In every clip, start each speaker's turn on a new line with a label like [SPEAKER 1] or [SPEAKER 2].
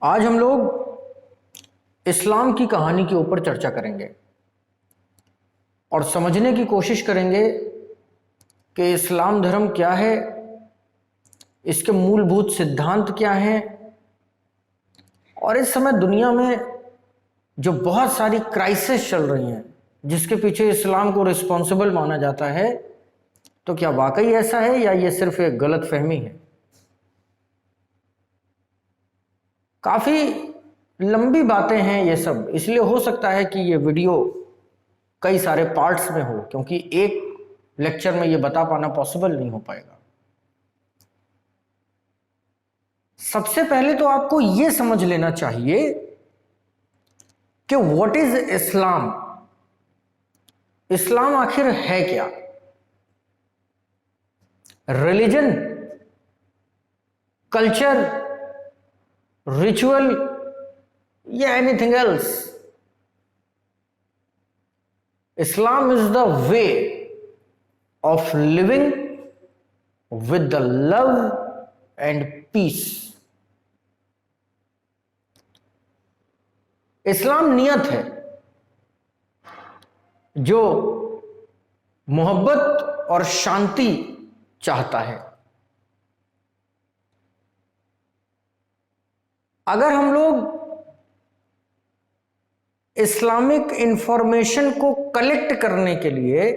[SPEAKER 1] आज हम लोग इस्लाम की कहानी के ऊपर चर्चा करेंगे और समझने की कोशिश करेंगे कि इस्लाम धर्म क्या है, इसके मूलभूत सिद्धांत क्या हैं और इस समय दुनिया में जो बहुत सारी क्राइसिस चल रही हैं जिसके पीछे इस्लाम को रिस्पॉन्सिबल माना जाता है, तो क्या वाकई ऐसा है या ये सिर्फ एक गलत फहमी है। काफी लंबी बातें हैं ये सब, इसलिए हो सकता है कि ये वीडियो कई सारे पार्ट्स में हो, क्योंकि एक लेक्चर में ये बता पाना पॉसिबल नहीं हो पाएगा। सबसे पहले तो आपको ये समझ लेना चाहिए कि व्हाट इज इस्लाम। इस्लाम आखिर है क्या? रिलीजन, कल्चर, रिचुअल या anything else? Islam is the way of living with the love and peace. इस्लाम नियत है जो मोहब्बत और शांति चाहता है। अगर हम लोग इस्लामिक इंफॉर्मेशन को कलेक्ट करने के लिए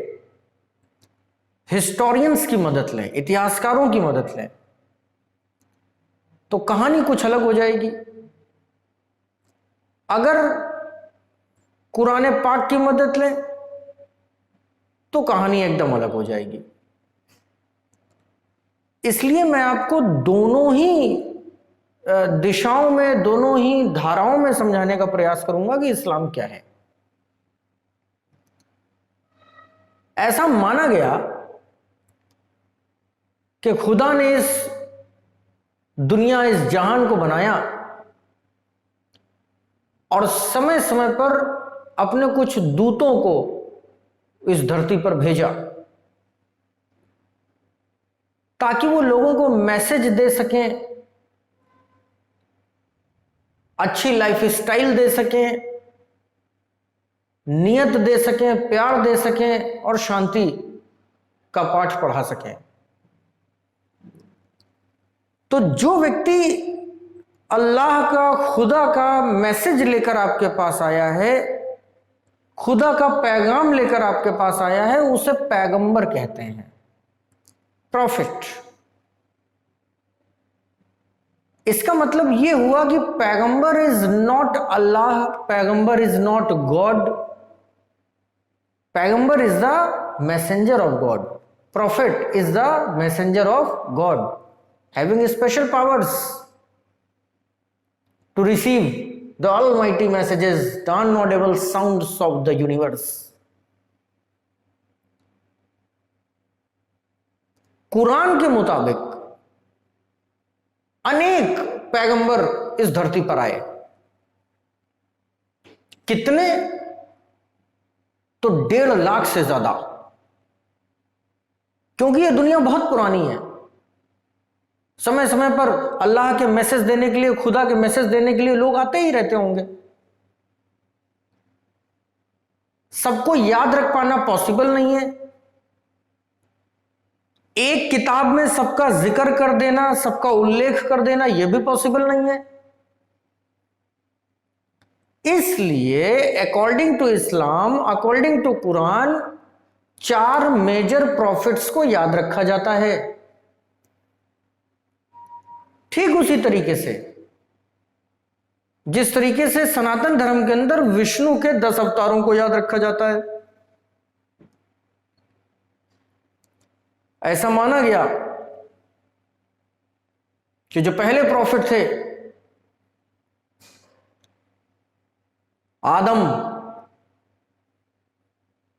[SPEAKER 1] हिस्टोरियंस की मदद लें, इतिहासकारों की मदद लें, तो कहानी कुछ अलग हो जाएगी। अगर कुरान पाक की मदद लें तो कहानी एकदम अलग हो जाएगी। इसलिए मैं आपको दोनों ही दिशाओं में, दोनों ही धाराओं में समझाने का प्रयास करूंगा कि इस्लाम क्या है। ऐसा माना गया कि खुदा ने इस दुनिया, इस जहान को बनाया और समय समय पर अपने कुछ दूतों को इस धरती पर भेजा ताकि वो लोगों को मैसेज दे सकें, अच्छी लाइफ स्टाइल दे सकें, नियत दे सकें, प्यार दे सकें और शांति का पाठ पढ़ा सकें। तो जो व्यक्ति अल्लाह का, खुदा का मैसेज लेकर आपके पास आया है, खुदा का पैगाम लेकर आपके पास आया है, उसे पैगंबर कहते हैं, प्रॉफिट। इसका मतलब यह हुआ कि पैगंबर is not Allah, Paigambar is not God, Paigambar is the messenger of God, prophet is the messenger of God, having special powers to receive the almighty messages, the inaudible sounds of the universe. Quran के मुताबिक अनेक पैगंबर इस धरती पर आए। कितने? तो 1.5 लाख से ज्यादा, क्योंकि यह दुनिया बहुत पुरानी है। समय समय पर अल्लाह के मैसेज देने के लिए, खुदा के मैसेज देने के लिए लोग आते ही रहते होंगे। सबको याद रख पाना पॉसिबल नहीं है। एक किताब में सबका जिक्र कर देना, सबका उल्लेख कर देना, यह भी पॉसिबल नहीं है। इसलिए according to Islam, according to Quran, 4 major prophets को याद रखा जाता है। ठीक उसी तरीके से जिस तरीके से सनातन धर्म के अंदर विष्णु के 10 अवतारों को याद रखा जाता है। ऐसा माना गया कि जो पहले प्रॉफिट थे, आदम,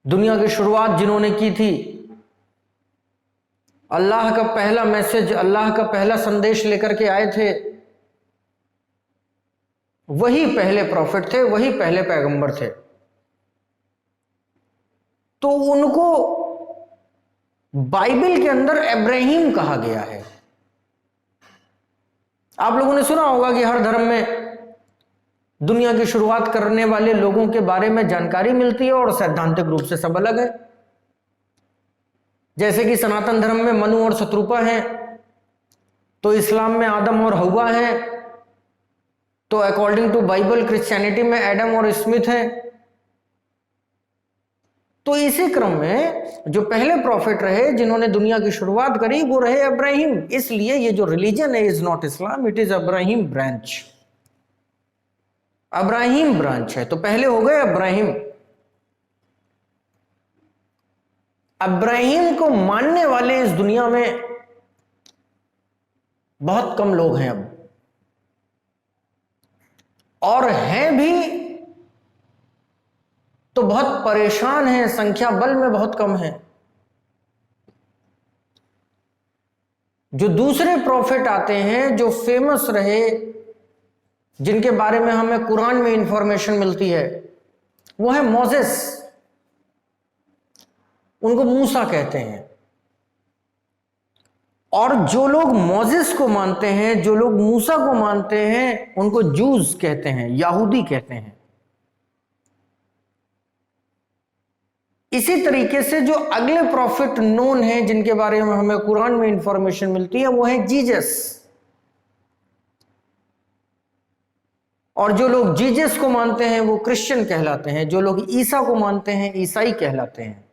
[SPEAKER 1] दुनिया की शुरुआत जिन्होंने की थी, अल्लाह का पहला मैसेज, अल्लाह का पहला संदेश लेकर के आए थे, वही पहले प्रॉफिट थे, वही पहले पैगंबर थे। तो उनको बाइबल के अंदर इब्राहिम कहा गया है। आप लोगों ने सुना होगा कि हर धर्म में दुनिया की शुरुआत करने वाले लोगों के बारे में जानकारी मिलती है और सैद्धांतिक रूप से सब अलग है। जैसे कि सनातन धर्म में मनु और शत्रुपा हैं, तो इस्लाम में आदम और हव्वा हैं, तो अकॉर्डिंग टू बाइबल क्रिश्चियनिटी में एडम और स्मिथ हैं। तो इसी क्रम में जो पहले प्रॉफिट रहे जिन्होंने दुनिया की शुरुआत करी वो रहे अब्राहिम। इसलिए ये जो रिलीजन है is not Islam, it is Abrahamic branch. Abrahamic branch है। तो पहले हो गए अब्राहिम। अब्राहिम को मानने वाले इस दुनिया में बहुत कम लोग हैं अब, और हैं भी तो बहुत परेशान हैं, संख्या बल में बहुत कम है। जो दूसरे प्रॉफिट आते हैं जो फेमस रहे, जिनके बारे में हमें कुरान में इंफॉर्मेशन मिलती है, वो है मोसेस। उनको मूसा कहते हैं। और जो लोग मोसेस को मानते हैं, जो लोग मूसा को मानते हैं, उनको जूस कहते हैं, यहूदी कहते हैं। इसी तरीके से जो अगले प्रॉफिट नोन हैं जिनके बारे में हमें कुरान में इंफॉर्मेशन मिलती है वो है जीसस। और जो लोग जीसस को मानते हैं वो क्रिश्चियन कहलाते हैं, जो लोग ईसा को मानते हैं ईसाई कहलाते हैं।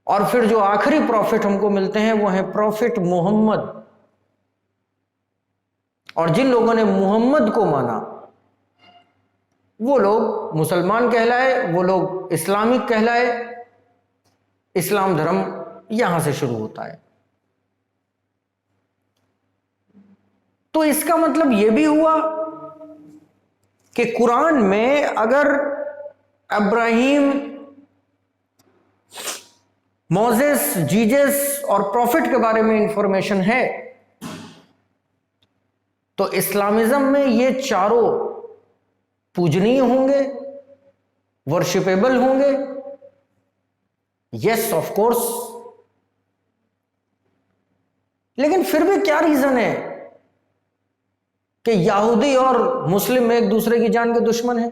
[SPEAKER 1] और फिर जो आखिरी प्रॉफिट हमको मिलते हैं वो है प्रॉफिट मोहम्मद। और जिन लोगों ने मोहम्मद को माना वो लोग मुसलमान कहलाए, वो लोग इस्लामिक कहलाए। इस्लाम धर्म यहां से शुरू होता है। तो इसका मतलब यह भी हुआ कि कुरान में अगर अब्राहिम, मोसेस, जीसस और प्रॉफिट के बारे में इंफॉर्मेशन है, तो इस्लामिज्म में ये चारों पूजनीय होंगे, वर्शिपेबल होंगे। Yes of course. लेकिन फिर भी क्या रीजन है कि यहूदी और मुस्लिम एक दूसरे की जान के दुश्मन हैं,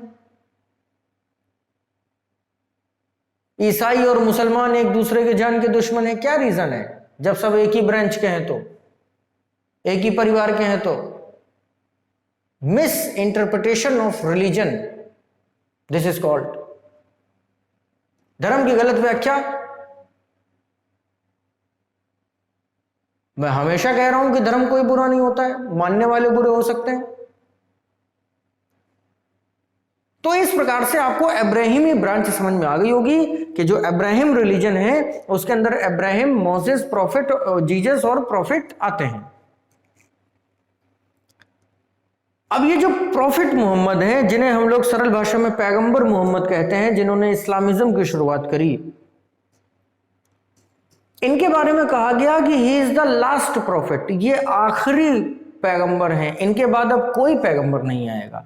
[SPEAKER 1] ईसाई और मुसलमान एक दूसरे के जान के दुश्मन हैं? क्या रीजन है? जब सब एक ही ब्रांच के हैं, तो एक ही परिवार के हैं। तो miss interpretation of religion, this is called. धर्म की गलत व्याख्या। मैं हमेशा कह रहा हूं कि धर्म कोई बुरा नहीं होता है, मानने वाले बुरे हो सकते हैं। तो इस प्रकार से आपको अब्राहिमी ब्रांच समझ में आ गई होगी कि जो अब्राहिम रिलीजन है उसके अंदर अब्राहिम, मोसेस, प्रॉफिट, जीसस और प्रॉफिट आते हैं। अब ये जो प्रॉफिट मोहम्मद हैं, जिन्हें हम लोग सरल भाषा में पैगंबर मोहम्मद कहते हैं, जिन्होंने इस्लामिज्म की शुरुआत करी, इनके बारे में कहा गया कि he is the last profit. ये आखिरी पैगंबर हैं, इनके बाद अब कोई पैगंबर नहीं आएगा।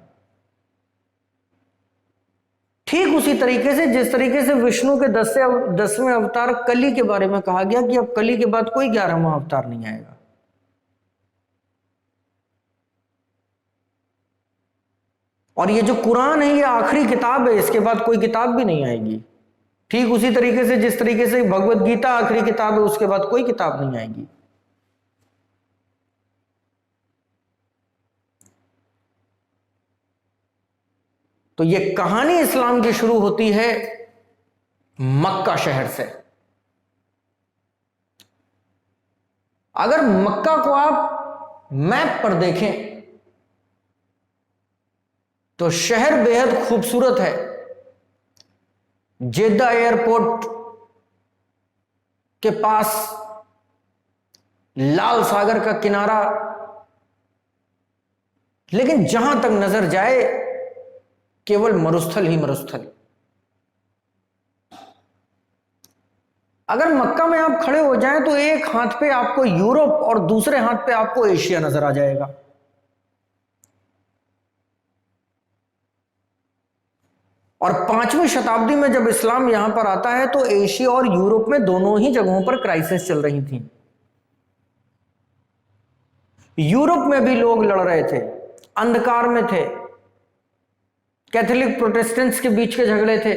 [SPEAKER 1] ठीक उसी तरीके से जिस तरीके से विष्णु के 10वें अवतार कली के बारे में कहा गया कि अब कली के बाद कोई 11वां अवतार नहीं आएगा। और ये जो कुरान है ये आखिरी किताब है, इसके बाद कोई किताब भी नहीं आएगी। ठीक उसी तरीके से जिस तरीके से भगवत गीता आखिरी किताब है, उसके बाद कोई किताब नहीं आएगी। तो ये कहानी इस्लाम की शुरू होती है मक्का शहर से। अगर मक्का को आप मैप पर देखें तो शहर बेहद खूबसूरत है। जेद्दा एयरपोर्ट के पास लाल सागर का किनारा, लेकिन जहां तक नजर जाए केवल मरुस्थल ही मरुस्थल। अगर मक्का में आप खड़े हो जाएं तो एक हाथ पे आपको यूरोप और दूसरे हाथ पे आपको एशिया नजर आ जाएगा। और 5वीं शताब्दी में जब इस्लाम यहां पर आता है तो एशिया और यूरोप में दोनों ही जगहों पर क्राइसिस चल रही थी। यूरोप में भी लोग लड़ रहे थे, अंधकार में थे, कैथोलिक प्रोटेस्टेंट्स के बीच के झगड़े थे,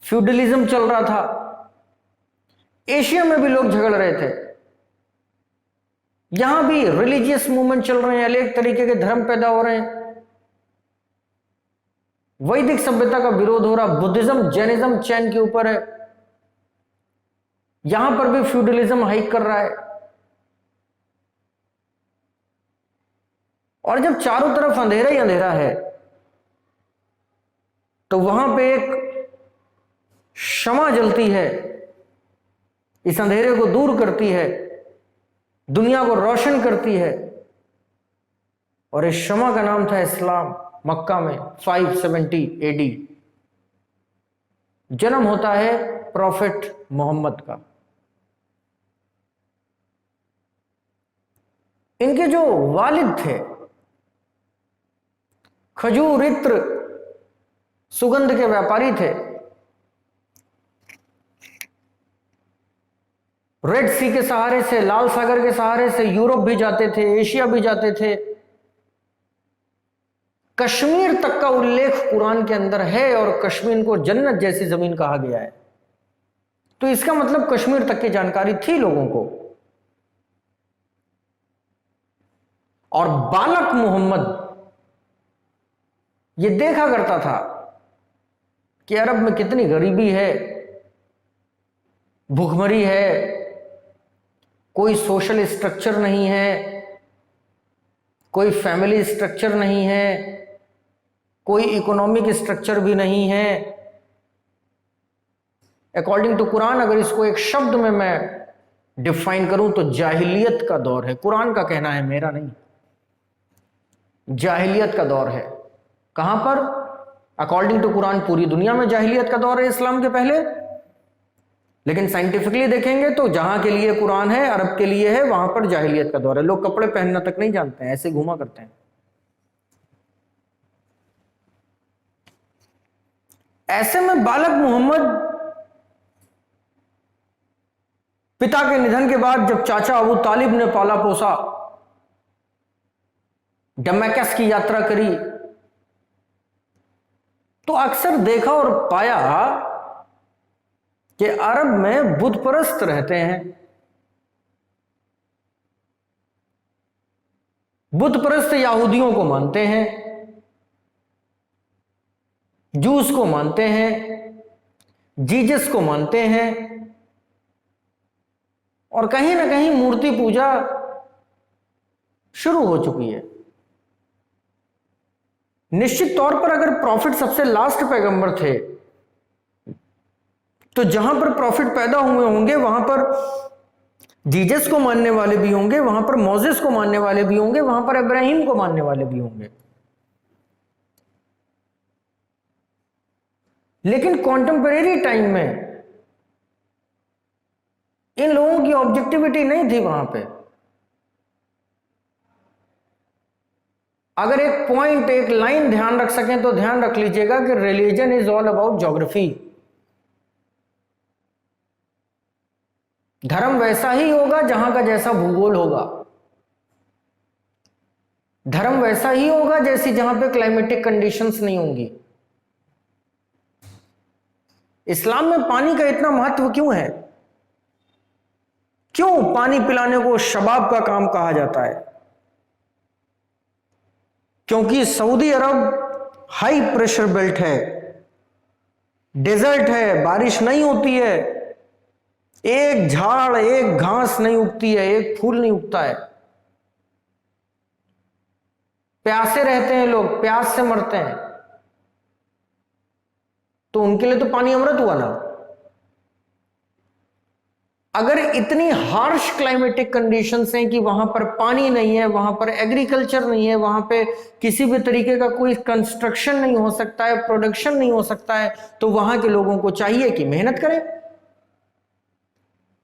[SPEAKER 1] फ्यूडलिज्म चल रहा था, एशिया में भी लोग झगड़ रहे थे, यहां भी रिलीजियस मूवमेंट चल रहे हैं, अनेक तरीके के धर्म पैदा हो रहे हैं, वैदिक सभ्यता का विरोध हो रहा, बुद्धिज्म जैनिज्म चैन के ऊपर है, यहां पर भी फ्यूडलिज्म हाइक कर रहा है। और जब चारों तरफ अंधेरा ही अंधेरा है तो वहां पे एक क्षमा जलती है, इस अंधेरे को दूर करती है, दुनिया को रोशन करती है, और इस क्षमा का नाम था इस्लाम। मक्का में 570 एडी जन्म होता है प्रॉफिट मोहम्मद का। इनके जो वालिद थे खजूर इत्र सुगंध के व्यापारी थे, रेड सी के सहारे से, लाल सागर के सहारे से यूरोप भी जाते थे, एशिया भी जाते थे, कश्मीर तक का उल्लेख कुरान के अंदर है, और कश्मीर को जन्नत जैसी जमीन कहा गया है। तो इसका मतलब कश्मीर तक की जानकारी थी लोगों को। और बालक मोहम्मद ये देखा करता था कि अरब में कितनी गरीबी है, भूखमरी है, कोई सोशल स्ट्रक्चर नहीं है, कोई फैमिली स्ट्रक्चर नहीं है, कोई इकोनॉमिक स्ट्रक्चर भी नहीं है। अकॉर्डिंग टू कुरान अगर इसको एक शब्द में मैं डिफाइन करूं तो जाहिलियत का दौर है। कुरान का कहना है, मेरा नहीं। जाहिलियत का दौर है। कहां पर? अकॉर्डिंग टू कुरान पूरी दुनिया में जाहिलियत का दौर है इस्लाम के पहले, लेकिन साइंटिफिकली देखेंगे तो जहां के लिए कुरान है, अरब के लिए है, वहां पर जाहिलियत का दौर है। लोग कपड़े पहनना तक नहीं जानते हैं, ऐसे घूमा करते हैं। ऐसे में बालक मोहम्मद पिता के निधन के बाद जब चाचा अबू तालिब ने पाला पोसा, डमैकस की यात्रा करी, तो अक्सर देखा और पाया कि अरब में बुत परस्त रहते हैं। बुत परस्त यहूदियों को मानते हैं, जूस को मानते हैं, जीसस को मानते हैं, और कहीं ना कहीं मूर्ति पूजा शुरू हो चुकी है। निश्चित तौर पर अगर प्रॉफिट सबसे लास्ट पैगंबर थे तो जहां पर प्रॉफिट पैदा हुए होंगे वहां पर जीसस को मानने वाले भी होंगे, वहां पर मोसेस को मानने वाले भी होंगे, वहां पर इब्राहिम को मानने वाले भी होंगे। लेकिन कॉन्टेम्परेरी टाइम में इन लोगों की ऑब्जेक्टिविटी नहीं थी वहां पे। अगर एक पॉइंट, एक लाइन ध्यान रख सकें तो ध्यान रख लीजिएगा कि religion is all about geography. धर्म वैसा ही होगा जहां का जैसा भूगोल होगा, धर्म वैसा ही होगा जैसी जहां पे क्लाइमेटिक कंडीशंस नहीं होंगी। इस्लाम में पानी का इतना महत्व क्यों है? क्यों पानी पिलाने को शबाब का काम कहा जाता है? क्योंकि सऊदी अरब हाई प्रेशर बेल्ट है, डेजर्ट है, बारिश नहीं होती है, एक झाड़, एक घास नहीं उगती है, एक फूल नहीं उगता है, प्यासे रहते हैं लोग, प्यास से मरते हैं। तो उनके लिए तो पानी अमृत हुआ ना। अगर इतनी हार्श क्लाइमेटिक कंडीशंस हैं कि वहां पर पानी नहीं है, वहां पर एग्रीकल्चर नहीं है, वहां पे किसी भी तरीके का कोई कंस्ट्रक्शन नहीं हो सकता है, प्रोडक्शन नहीं हो सकता है, तो वहां के लोगों को चाहिए कि मेहनत करें,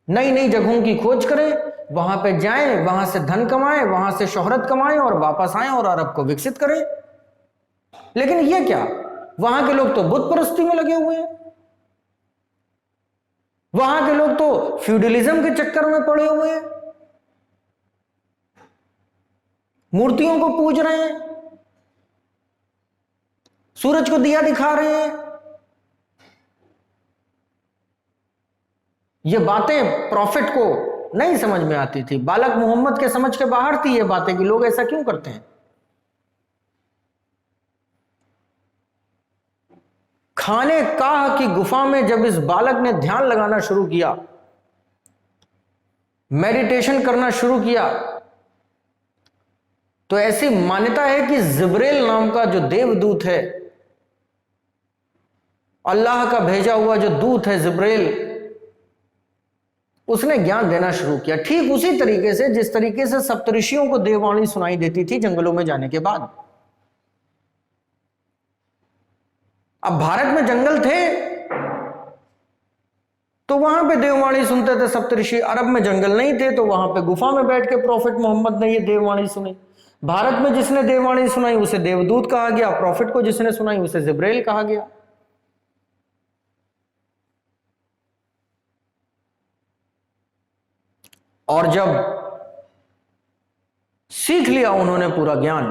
[SPEAKER 1] नई नई जगहों की खोज करें, वहां पे जाएं, वहां से धन कमाएं, वहां से शोहरत कमाएं और वापस आएं और अरब को विकसित करें। लेकिन ये क्या, वहां के लोग तो बुत परस्ती में लगे हुए हैं, वहां के लोग तो फ्यूडलिज्म के चक्कर में पड़े हुए हैं, मूर्तियों को पूज रहे हैं, सूरज को दिया दिखा रहे हैं। ये बातें प्रॉफिट को नहीं समझ में आती थी, बालक मोहम्मद के समझ के बाहर थी ये बातें कि लोग ऐसा क्यों करते हैं। खाने काह की गुफा में जब इस बालक ने ध्यान लगाना शुरू किया, मेडिटेशन करना शुरू किया, तो ऐसी मान्यता है कि जिब्रेल नाम का जो देवदूत है, अल्लाह का भेजा हुआ जो दूत है जिब्रेल, उसने ज्ञान देना शुरू किया, ठीक उसी तरीके से जिस तरीके से सप्तऋषियों को देववाणी सुनाई देती थी जंगलों में जाने के बाद। अब भारत में जंगल थे तो वहां पे देववाणी सुनते थे सप्तऋषि, अरब में जंगल नहीं थे तो वहां पे गुफा में बैठ के प्रॉफिट मोहम्मद ने ये देववाणी सुनी। भारत में जिसने देववाणी सुनाई उसे देवदूत कहा गया, प्रॉफिट को जिसने सुनाई उसे जिब्रेल कहा गया। और जब सीख लिया उन्होंने पूरा ज्ञान,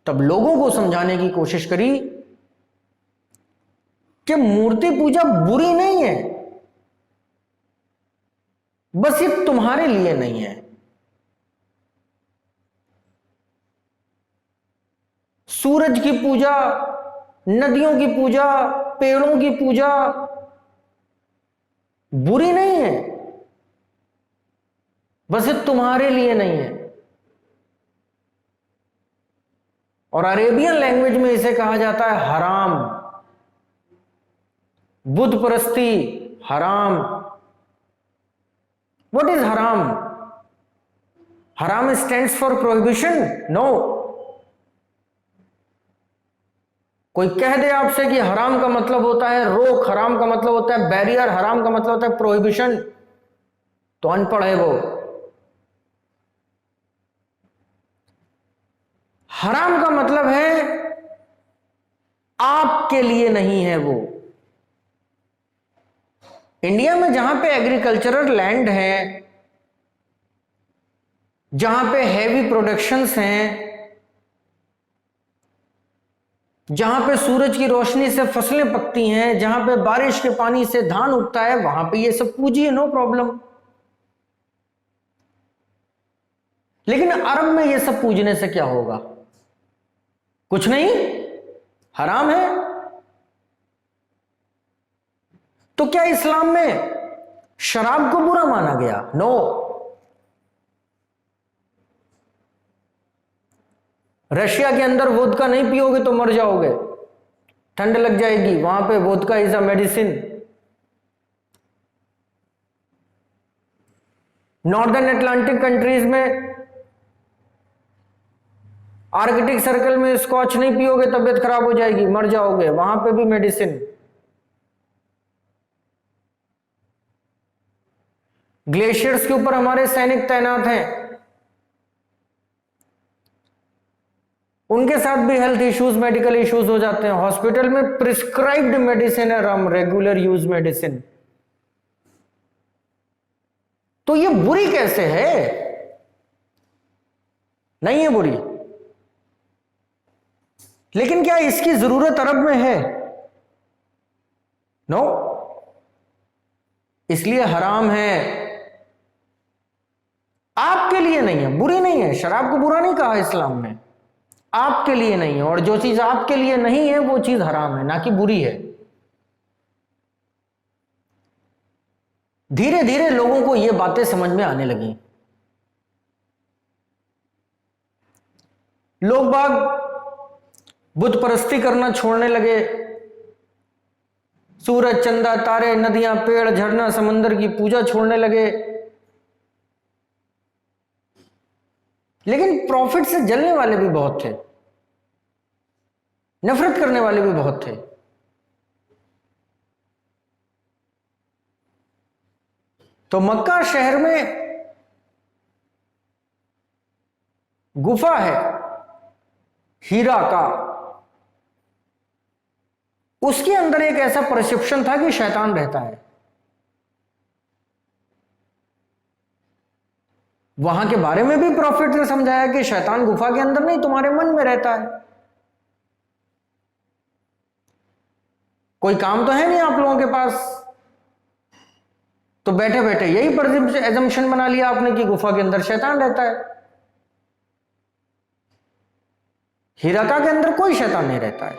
[SPEAKER 1] तब लोगों को समझाने की कोशिश करी कि मूर्ति पूजा बुरी नहीं है, बस ये तुम्हारे लिए नहीं है। सूरज की पूजा, नदियों की पूजा, पेड़ों की पूजा बुरी नहीं है, बस ये तुम्हारे लिए नहीं है। और अरेबियन लैंग्वेज में इसे कहा जाता है हराम। बुद्ध परस्ती हराम। व्हाट इज हराम? हराम स्टैंड्स फॉर प्रोहिबिशन? नो। कोई कह दे आपसे कि हराम का मतलब होता है रोक, हराम का मतलब होता है बैरियर, हराम का मतलब होता है प्रोहिबिशन, तो अनपढ़ है वो। हराम का मतलब है आपके लिए नहीं है वो। इंडिया में जहां पे एग्रीकल्चरल लैंड है, जहां पे हैवी प्रोडक्शंस हैं, जहां पे सूरज की रोशनी से फसलें पकती हैं, जहां पे बारिश के पानी से धान उगता है, वहां पे ये सब पूजिए, नो प्रॉब्लम। लेकिन अरब में ये सब पूजने से क्या होगा? कुछ नहीं, हराम है। तो क्या इस्लाम में शराब को बुरा माना गया? नो। रशिया के अंदर वोदका नहीं पियोगे तो मर जाओगे, ठंड लग जाएगी, वहां पे vodka is a medicine. Northern Atlantic countries में, आर्कटिक सर्कल में स्कॉच नहीं पियोगे तबियत खराब हो जाएगी, मर जाओगे, वहां पे भी मेडिसिन। ग्लेशियर्स के ऊपर हमारे सैनिक तैनात हैं, उनके साथ भी हेल्थ इश्यूज, मेडिकल इश्यूज हो जाते हैं। हॉस्पिटल में प्रिस्क्राइब्ड मेडिसिन है रम, रेगुलर यूज मेडिसिन। तो ये बुरी कैसे है? नहीं है बुरी। लेकिन क्या इसकी जरूरत अरब में है? नो। इसलिए हराम है, आपके लिए नहीं है, बुरी नहीं है। शराब को बुरा नहीं कहा इस्लाम में, आपके लिए नहीं है। और जो चीज आपके लिए नहीं है वो चीज हराम है, ना कि बुरी है। धीरे धीरे लोगों को ये बातें समझ में आने लगी। लोग बाग बुत परस्ती करना छोड़ने लगे, सूरज, चंदा, तारे, नदियां, पेड़, झरना, समंदर की पूजा छोड़ने लगे। लेकिन प्रॉफिट से जलने वाले भी बहुत थे, नफरत करने वाले भी बहुत थे। तो मक्का शहर में गुफा है हीरा का, उसके अंदर एक ऐसा परसेप्शन था कि शैतान रहता है। वहां के बारे में भी प्रॉफिट ने समझाया कि शैतान गुफा के अंदर नहीं, तुम्हारे मन में रहता है। कोई काम तो है नहीं आप लोगों के पास, तो बैठे बैठे यही पर एजम्पशन बना लिया आपने कि गुफा के अंदर शैतान रहता है। हिराका के अंदर कोई शैतान नहीं रहता है।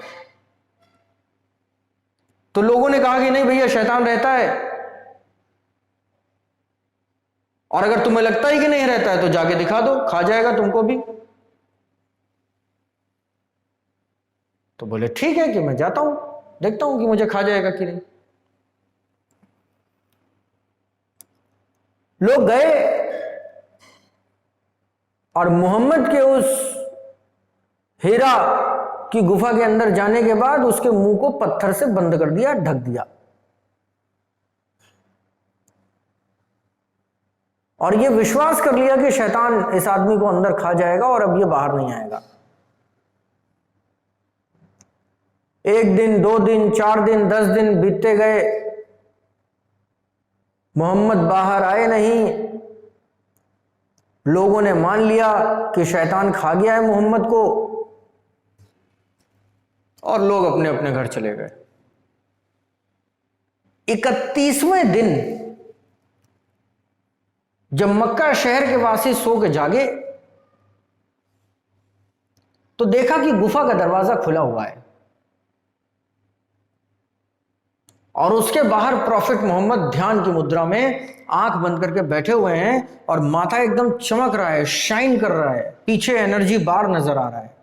[SPEAKER 1] तो लोगों ने कहा कि नहीं भैया शैतान रहता है, और अगर तुम्हें लगता ही कि नहीं रहता है तो जाके दिखा दो, खा जाएगा तुमको भी। तो बोले ठीक है कि मैं जाता हूं, देखता हूं कि मुझे खा जाएगा कि नहीं। लोग गए और मोहम्मद के उस हीरा की गुफा के अंदर जाने के बाद उसके मुंह को पत्थर से बंद कर दिया, ढक दिया, और यह विश्वास कर लिया कि शैतान इस आदमी को अंदर खा जाएगा और अब यह बाहर नहीं आएगा। 1 दिन 2 दिन 4 दिन 10 दिन बीतते गए, मोहम्मद बाहर आए नहीं। लोगों ने मान लिया कि शैतान खा गया है मोहम्मद को, और लोग अपने अपने घर चले गए। 31वें दिन जब मक्का शहर के वासी सो के जागे तो देखा कि गुफा का दरवाजा खुला हुआ है और उसके बाहर प्रॉफिट मोहम्मद ध्यान की मुद्रा में आंख बंद करके बैठे हुए हैं और माथा एकदम चमक रहा है, शाइन कर रहा है, पीछे एनर्जी बार नजर आ रहा है,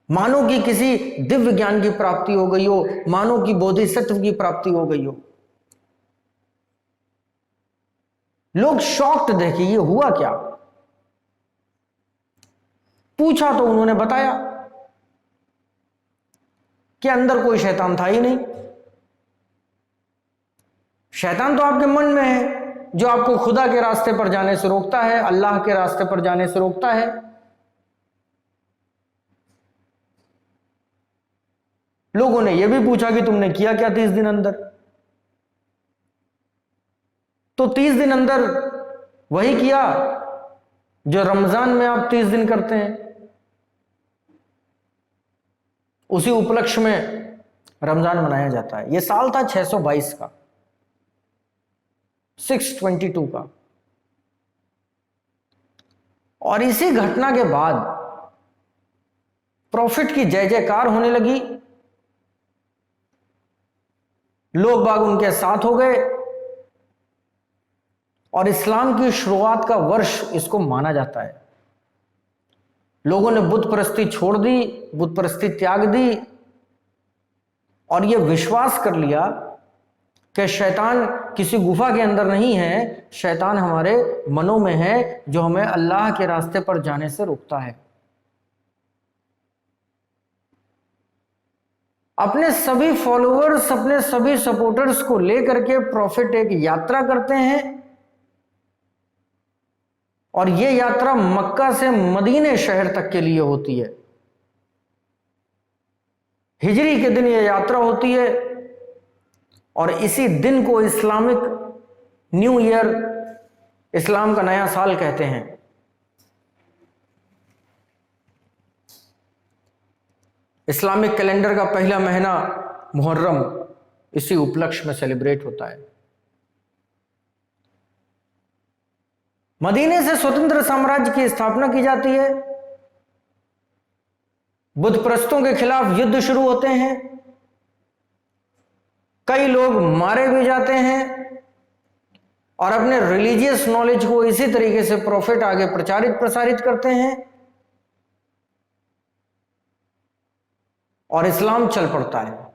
[SPEAKER 1] मानो कि किसी दिव्य ज्ञान की प्राप्ति हो गई हो, मानो कि बोधिसत्व की प्राप्ति हो गई हो। लोग शॉक्ड देखे ये हुआ क्या। पूछा तो उन्होंने बताया कि अंदर कोई शैतान था ही नहीं। शैतान तो आपके मन में है जो आपको खुदा के रास्ते पर जाने से रोकता है, अल्लाह के रास्ते पर जाने से रोकता है। लोगों ने यह भी पूछा कि तुमने किया क्या 30 दिन अंदर। तो 30 दिन अंदर वही किया जो रमजान में आप 30 दिन करते हैं। उसी उपलक्ष्य में रमजान मनाया जाता है। यह साल था 622 का, 622 का। और इसी घटना के बाद प्रॉफिट की जय जयकार होने लगी, लोग बाग उनके साथ हो गए और इस्लाम की शुरुआत का वर्ष इसको माना जाता है। लोगों ने बुत परस्ती छोड़ दी, बुत परस्ती त्याग दी और यह विश्वास कर लिया कि शैतान किसी गुफा के अंदर नहीं है, शैतान हमारे मनों में है जो हमें अल्लाह के रास्ते पर जाने से रोकता है। अपने सभी फॉलोअर्स, अपने सभी सपोर्टर्स को लेकर के प्रॉफिट एक यात्रा करते हैं और यह यात्रा मक्का से मदीने शहर तक के लिए होती है। हिजरी के दिन यह यात्रा होती है और इसी दिन को इस्लामिक न्यू ईयर, इस्लाम का नया साल कहते हैं। इस्लामिक कैलेंडर का पहला महीना मुहर्रम इसी उपलक्ष्य में सेलिब्रेट होता है। मदीने से स्वतंत्र साम्राज्य की स्थापना की जाती है। बुत परस्तों के खिलाफ युद्ध शुरू होते हैं, कई लोग मारे भी जाते हैं और अपने रिलीजियस नॉलेज को इसी तरीके से प्रॉफिट आगे प्रचारित प्रसारित करते हैं और इस्लाम चल पड़ता है।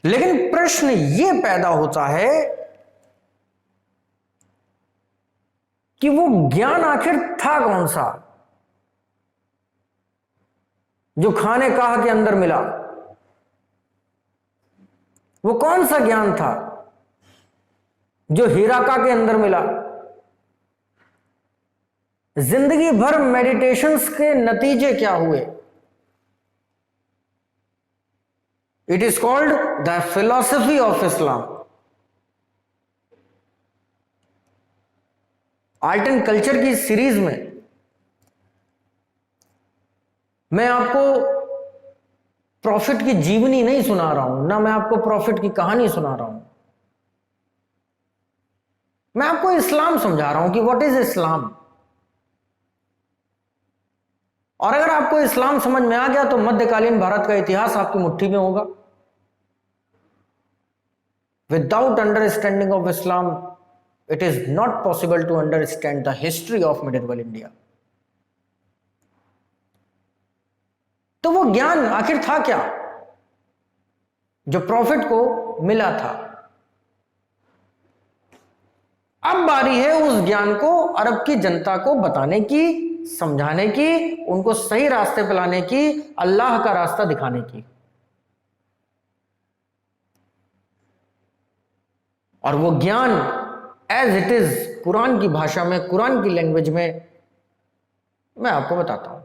[SPEAKER 1] लेकिन प्रश्न यह पैदा होता है कि वो ज्ञान आखिर था कौन सा जो खाने काह के अंदर मिला। वो कौन सा ज्ञान था जो हीराका के अंदर मिला। जिंदगी भर मेडिटेशंस के नतीजे क्या हुए। It is called the philosophy of Islam. Art and culture की सीरीज में मैं आपको प्रॉफिट की जीवनी नहीं सुना रहा हूं, ना मैं आपको प्रॉफिट की कहानी सुना रहा हूं। मैं आपको इस्लाम समझा रहा हूं कि व्हाट इज इस्लाम। और अगर आपको इस्लाम समझ में आ गया तो मध्यकालीन भारत का इतिहास आपकी मुट्ठी में होगा। Without understanding of Islam it is not possible to understand the history of medieval India. तो वो ज्ञान आखिर था क्या जो प्रॉफिट को मिला था। अब बारी है उस ज्ञान को अरब की जनता को बताने की, समझाने की, उनको सही रास्ते पे लाने की, अल्लाह का रास्ता दिखाने की। और वो ज्ञान एज इट इज कुरान की भाषा में, कुरान की लैंग्वेज में मैं आपको बताता हूं।